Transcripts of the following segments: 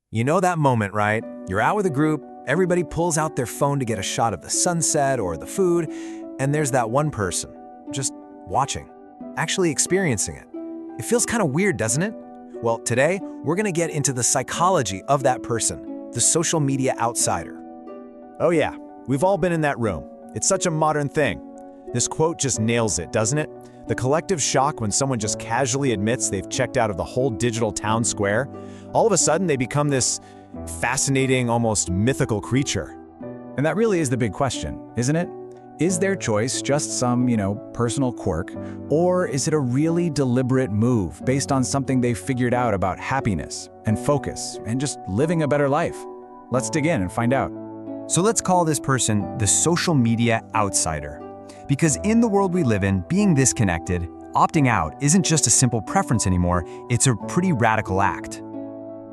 You know that moment, right? You're out with a group, everybody pulls out their phone to get a shot of the sunset or the food, and there's that one person, just watching, actually experiencing it. It feels kind of weird, doesn't it? Well, today, we're gonna get into the psychology of that person, the social media outsider. Oh yeah, we've all been in that room. It's such a modern thing. This quote just nails it, doesn't it? The collective shock when someone just casually admits they've checked out of the whole digital town square. All of a sudden, they become this fascinating, almost mythical creature. And that really is the big question, isn't it? Is their choice just some, personal quirk, or is it a really deliberate move based on something they've figured out about happiness and focus and just living a better life? Let's dig in and find out. So let's call this person the social media outsider. Because in the world we live in, being this connected, opting out isn't just a simple preference anymore, it's a pretty radical act.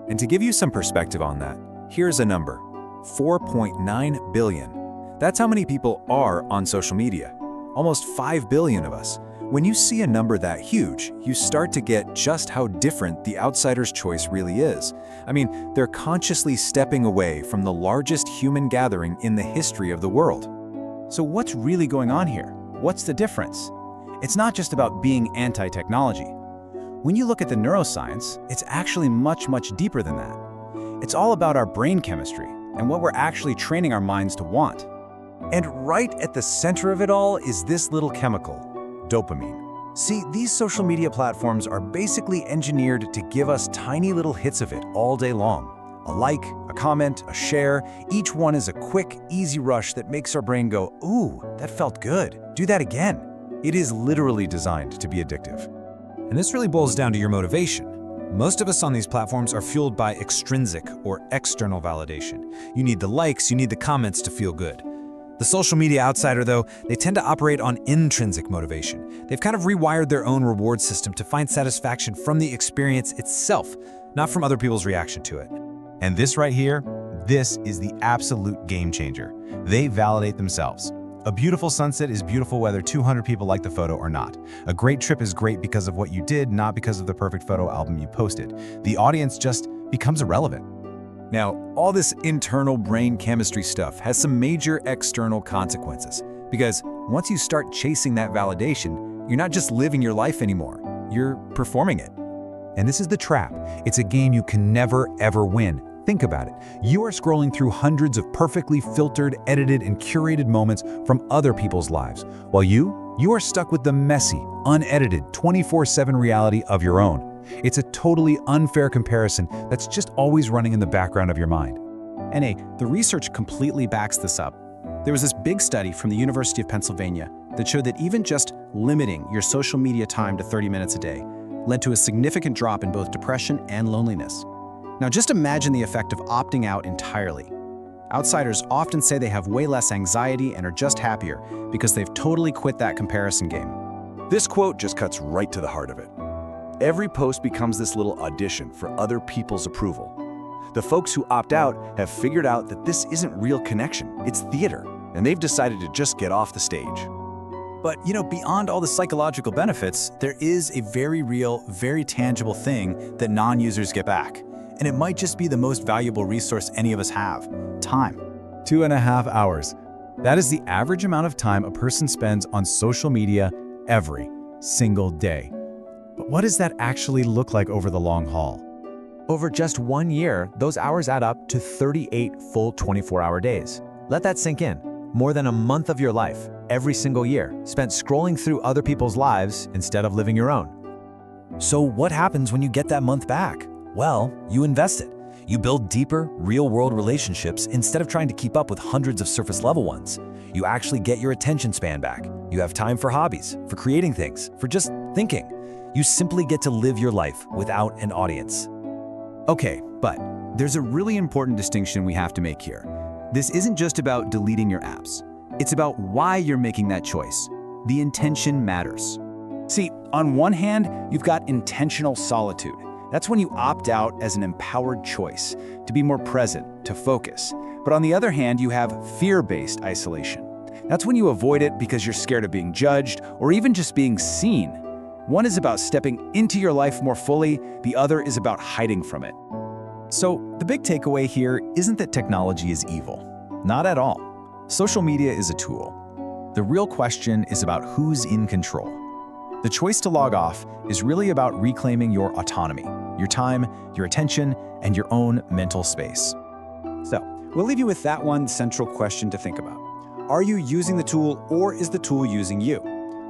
And to give you some perspective on that, here's a number, 4.9 billion. That's how many people are on social media, almost 5 billion of us. When you see a number that huge, you start to get just how different the outsider's choice really is. I mean, they're consciously stepping away from the largest human gathering in the history of the world. So what's really going on here? What's the difference? It's not just about being anti-technology. When you look at the neuroscience, it's actually much, much deeper than that. It's all about our brain chemistry and what we're actually training our minds to want. And right at the center of it all is this little chemical, dopamine. See, these social media platforms are basically engineered to give us tiny little hits of it all day long. A like, a comment, a share, each one is a quick, easy rush that makes our brain go, ooh, that felt good. Do that again. It is literally designed to be addictive. And this really boils down to your motivation. Most of us on these platforms are fueled by extrinsic or external validation. You need the likes, you need the comments to feel good. The social media outsider, though, they tend to operate on intrinsic motivation. They've kind of rewired their own reward system to find satisfaction from the experience itself, not from other people's reaction to it. And this right here, this is the absolute game changer. They validate themselves. A beautiful sunset is beautiful whether 200 people like the photo or not. A great trip is great because of what you did, not because of the perfect photo album you posted. The audience just becomes irrelevant. Now, all this internal brain chemistry stuff has some major external consequences. Because once you start chasing that validation, you're not just living your life anymore, you're performing it. And this is the trap. It's a game you can never, ever win. Think about it. You are scrolling through hundreds of perfectly filtered, edited, and curated moments from other people's lives, while you are stuck with the messy, unedited, 24/7 reality of your own. It's a totally unfair comparison that's just always running in the background of your mind. And the research completely backs this up. There was this big study from the University of Pennsylvania that showed that even just limiting your social media time to 30 minutes a day led to a significant drop in both depression and loneliness. Now just imagine the effect of opting out entirely. Outsiders often say they have way less anxiety and are just happier because they've totally quit that comparison game. This quote just cuts right to the heart of it. Every post becomes this little audition for other people's approval. The folks who opt out have figured out that this isn't real connection, it's theater, and they've decided to just get off the stage. But beyond all the psychological benefits, there is a very real, very tangible thing that non-users get back. And it might just be the most valuable resource any of us have, time. 2.5 hours. That is the average amount of time a person spends on social media every single day. But what does that actually look like over the long haul? Over just 1 year, those hours add up to 38 full 24-hour days. Let that sink in. More than a month of your life, every single year, spent scrolling through other people's lives instead of living your own. So what happens when you get that month back? Well, you invest it. You build deeper, real-world relationships instead of trying to keep up with hundreds of surface-level ones. You actually get your attention span back. You have time for hobbies, for creating things, for just thinking. You simply get to live your life without an audience. Okay, but there's a really important distinction we have to make here. This isn't just about deleting your apps. It's about why you're making that choice. The intention matters. See, on one hand, you've got intentional solitude. That's when you opt out as an empowered choice, to be more present, to focus. But on the other hand, you have fear-based isolation. That's when you avoid it because you're scared of being judged or even just being seen. One is about stepping into your life more fully, the other is about hiding from it. So, the big takeaway here isn't that technology is evil. Not at all. Social media is a tool. The real question is about who's in control. The choice to log off is really about reclaiming your autonomy, your time, your attention, and your own mental space. So, we'll leave you with that one central question to think about. Are you using the tool, or is the tool using you?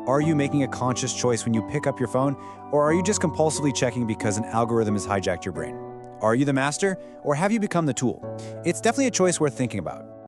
Are you making a conscious choice when you pick up your phone, or are you just compulsively checking because an algorithm has hijacked your brain? Are you the master, or have you become the tool? It's definitely a choice worth thinking about.